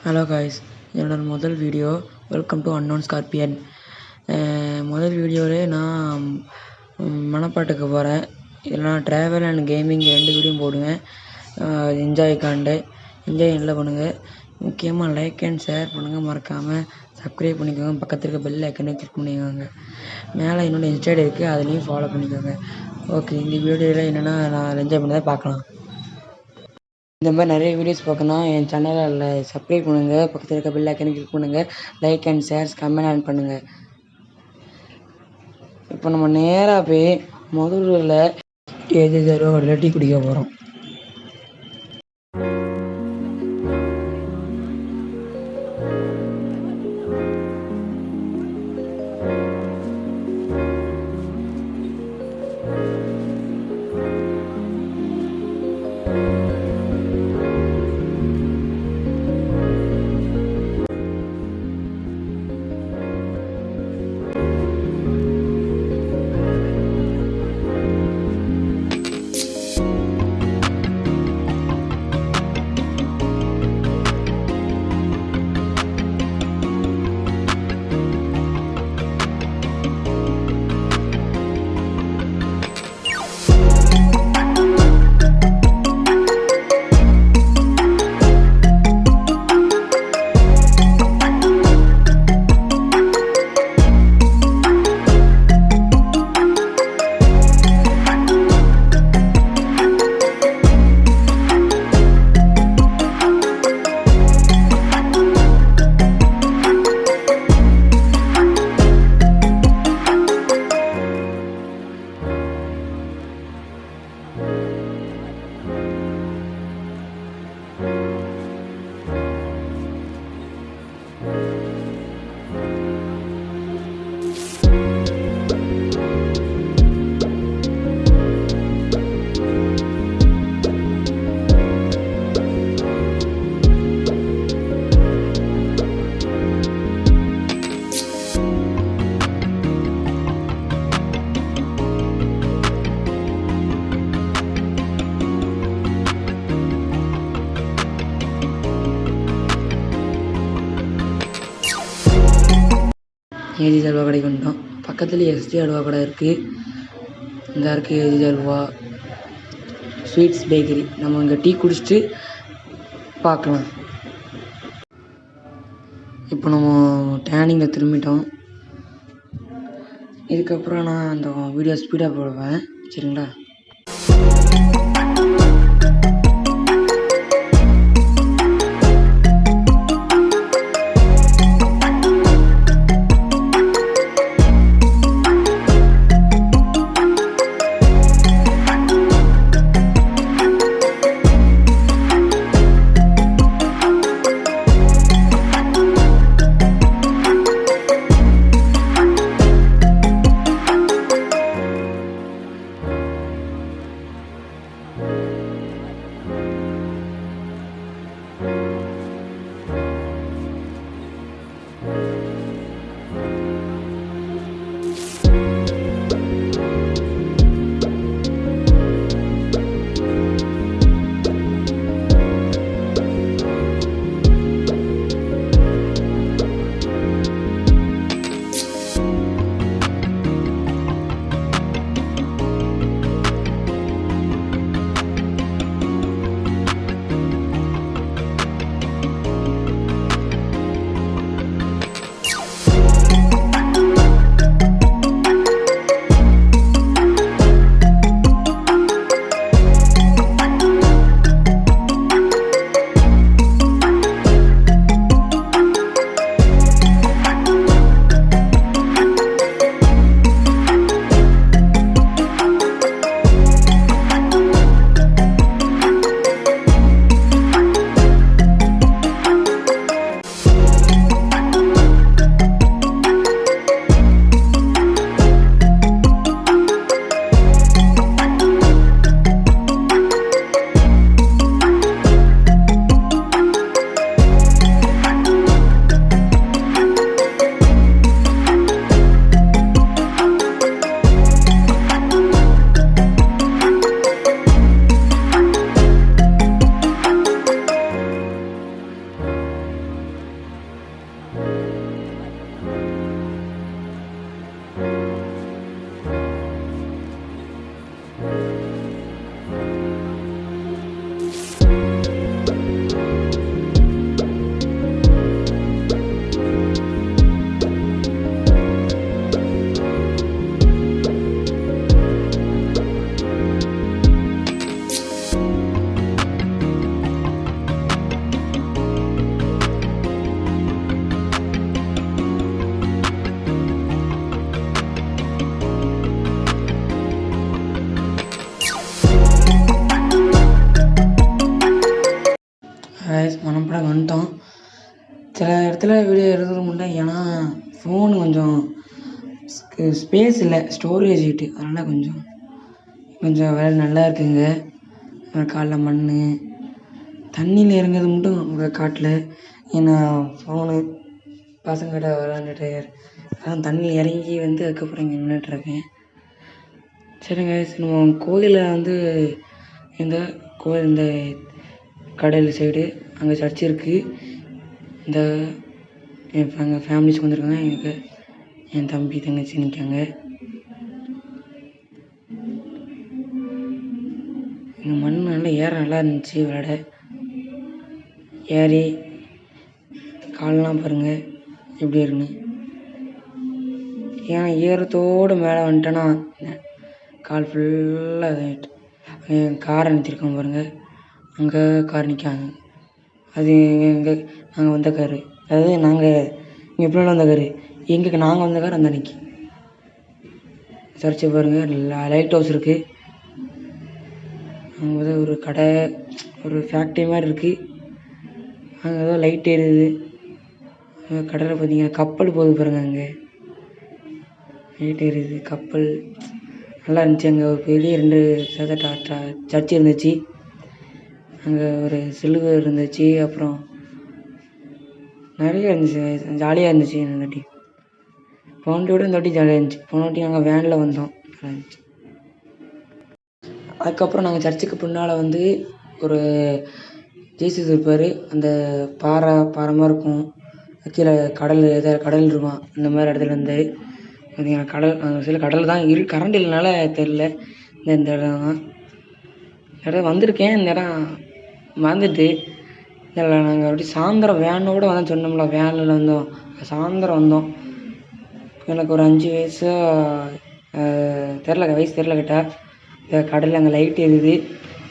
Hello guys, என்னோட முதல் video. Welcome to unknown scorpion. முதல் வீடியோவிலே நான் மணப்பாட்டுக்கு போகிறேன். இல்லைனா ட்ராவல் அண்ட் கேமிங் 2 வீடியோ போடுவேன். என்ஜாய் நல்லா பண்ணுங்கள். முக்கியமாக லைக் அண்ட் ஷேர் பண்ணுங்கள். மறக்காமல் சப்ஸ்கிரைப் பண்ணிக்கோங்க. பக்கத்தில் இருக்க பெல் ஐக்கனை கிளிக் பண்ணிக்கோங்க. மேலே என்னோட இன்ஸ்டாட் இருக்குது, அதுலேயும் ஃபாலோ பண்ணிக்கோங்க. ஓகே, இந்த வீடியோவில் என்னென்னா நான் என்ஜாய் பண்ணதை பார்க்கலாம். இந்த மாதிரி நிறைய வீடியோஸ் பார்க்கணும். என் சேனலில் சப்ஸ்கிரைப் பண்ணுங்கள். பக்கத்தில் இருக்க பெல் ஐக்கனை கிளிக் பண்ணுங்கள். Like and shares comment on பண்ணுங்கள். இப்போ நம்ம நேராக போய் முதல்ல ஏஜ் டீ குடிக்க போகிறோம். ஏஜி அல்வா கடைக்கு வந்துட்டோம். பக்கத்துலேயே எஸ்டி அல்வா கடை இருக்குது. இந்த இருக்குது ஏஜி அல்வா ஸ்வீட்ஸ் பேக்கரி. நம்ம இங்கே டீ குடிச்சிட்டு பார்க்கலாம். இப்போ நம்ம டேனிங்கில் திரும்பிட்டோம். இதுக்கப்புறம் நான் அந்த வீடியோ ஸ்பீடாக போடுவேன், சரிங்களா? மனப்படம் வந்துட்டோம். சில இடத்துல வீடியோ எடுக்க முடியல, ஏன்னா ஃபோனு கொஞ்சம் ஸ்பேஸ் இல்லை, ஸ்டோரேஜ் ஹீட்டு, அதனால் கொஞ்சம் வேலை நல்லா இருக்குங்க. காலைல மண் தண்ணியில் இறங்குறது மட்டும் உங்கள் காட்டில், ஏன்னா ஃபோனு பசங்கிட்ட விளாண்டுட்டு அதான் தண்ணியில் இறங்கி வந்து அதுக்கப்புறம் இங்கே நின்றுட்டுருக்கேன். சரிங்க, நம்ம கோயிலில் வந்து இந்த கோயில் இந்த கடல் சைடு அங்கே சர்ச் இருக்குது. இந்த எங்கள் ஃபேமிலிஸ் வந்துருக்காங்க, என் தம்பி தங்கச்சி நிற்காங்க. இங்கே மண் நல்லா நல்லா இருந்துச்சு விளையாட. ஏறி காலெலாம் பாருங்கள் எப்படி இருக்குன்னு. ஏன்னா ஈரத்தோடு மேலே வந்துட்டேன்னா கால் ஃபுல்லாக இதாகிட்டு. காரை நிறுத்திருக்கோம் பாருங்கள், அங்கே கார் நிற்காங்க. அது நாங்கள் வந்த காரு, அதாவது நாங்கள் இங்கே எப்படி வந்த காரு, நாங்கள் வந்த கார் அந்த அன்னைக்கு. சர்ச்சை பாருங்கள், லைட் ஹவுஸ் இருக்குது. அங்கே ஏதோ ஒரு கடை, ஒரு ஃபேக்ட்ரி மாதிரி இருக்குது. அங்கே ஏதோ லைட் எரியுது. கடலில் பார்த்தீங்கன்னா கப்பல் போகுது பாருங்கள், அங்கே லைட் எரியுது கப்பல். நல்லா இருந்துச்சு. அங்கே ஒரு பெரிய 2 சர்ச் இருந்துச்சு. அங்கே ஒரு சிலுவை இருந்துச்சு. அப்புறம் நிறைய இருந்துச்சு, ஜாலியாக இருந்துச்சு. இந்த வாட்டி போனட்டியோட இந்த வாட்டி ஜாலியாக இருந்துச்சு. போன வாட்டி நாங்கள் வேனில் வந்தோம், நல்லா இருந்துச்சு. அதுக்கப்புறம் நாங்கள் சர்ச்சுக்கு பின்னால் வந்து ஒரு ஜீசஸ் இருப்பார். அந்த பாறை மாதிரி இருக்கும், கீழே கடல் இருக்கும். அந்த மாதிரி இடத்துல வந்து பார்த்தீங்கன்னா கடல், சில கடல் தான் கரண்ட் இல்லைனால தெரில. இந்த இடம் தான் இடம் வந்திருக்கேன். இந்த இடம் மறந்துட்டு இல்லை, நாங்கள் அப்படி சாயந்தரம் வேனோடு வந்தோம் சொன்னோம்ல, வேனில் வந்தோம். சாயந்தரம் வந்தோம். எனக்கு ஒரு 5 வயசு தெரில கேட்டால். கடலில் அங்கே லைட் எரியுது,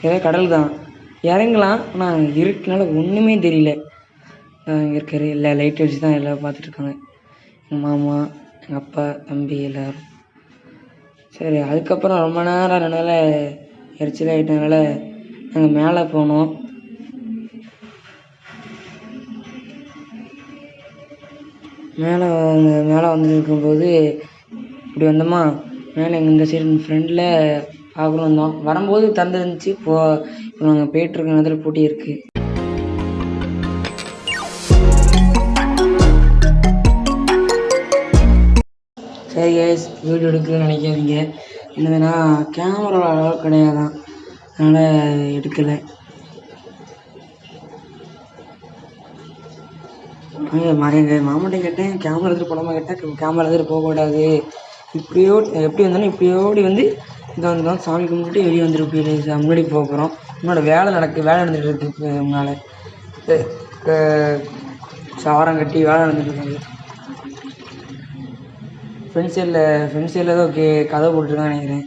ஏதோ கடல் தான். இறங்கலாம், ஆனால் இருக்குனால ஒன்றுமே தெரியல. இங்கே இருக்காரு, இல்லை லைட் அடிச்சு தான் எல்லோரும் பார்த்துட்ருக்காங்க. எங்கள் மாமா, எங்கள் அப்பா, தம்பி எல்லோரும். சரி, அதுக்கப்புறம் ரொம்ப நேரம் அதனால எரிச்சல் ஆகிட்டனால நாங்கள் மேலே போனோம். மேலே வந்துட்டு இருக்கும்போது இப்படி வந்தோமா, மேலே எங்கள் இந்த சைடு ஃப்ரெண்டில் பார்க்கணும் வந்தோம். வரும்போது தந்துருந்துச்சு. இப்போ நாங்கள் போயிட்டுருக்க நேரத்தில் போட்டி இருக்குது. சரி கைஸ், வீடியோ எடுக்கலன்னு நினைக்காதீங்க. என்னதுன்னா கேமரா அளவு கிடையாதான், அதனால் எடுக்கலை. எங்கள் மாமாட்ட கேட்டேன், கேமரா எடுத்துகிட்டு போகலாமா கேட்டேன். கேமரா எடுத்துகிட்டு போகக்கூடாது, எப்படி வந்தாலும் இப்படியோடி வந்து இங்கே வந்தோம். சாமி கும்பிட்டுட்டு வெளியே வந்துட்டு முன்னாடி போக போகிறோம். முன்னாடி வேலை நடந்துகிட்டு இருக்கு. முன்னால் சாரம் கட்டி வேலை நடந்துகிட்டு இருக்காங்க. ஃப்ரெண்ட் சைடில் ஏதோ கதை போட்டுருக்கான்னு நினைக்கிறேன்.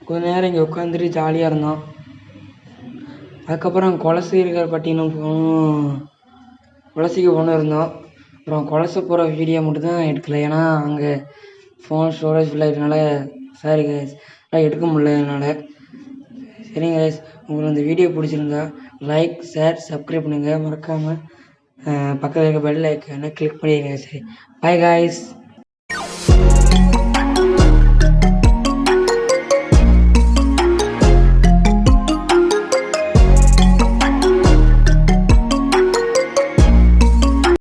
கொஞ்ச நேரம் இங்கே உட்காந்துட்டு ஜாலியாக இருந்தோம். அதுக்கப்புறம் குலசேகரப்பட்டினம் குலசைக்கு இருந்தோம். அப்புறம் குலசை போகிற வீடியோ மட்டும்தான் எடுக்கலை, ஏன்னா அங்கே ஃபோன் ஸ்டோரேஜ் ஃபுல்லாகிட்டனால. சாரி கைஸ், எடுக்க முடியல என்னால். சரிங்க கைஸ், உங்களுக்கு இந்த வீடியோ பிடிச்சிருந்தா லைக், ஷேர், சப்ஸ்கிரைப் பண்ணுங்கள். மறக்காமல் பக்கத்தில் இருக்க பெல் ஐக்கானை கிளிக் பண்ணிடுங்க. சரி, பை கைஸ்.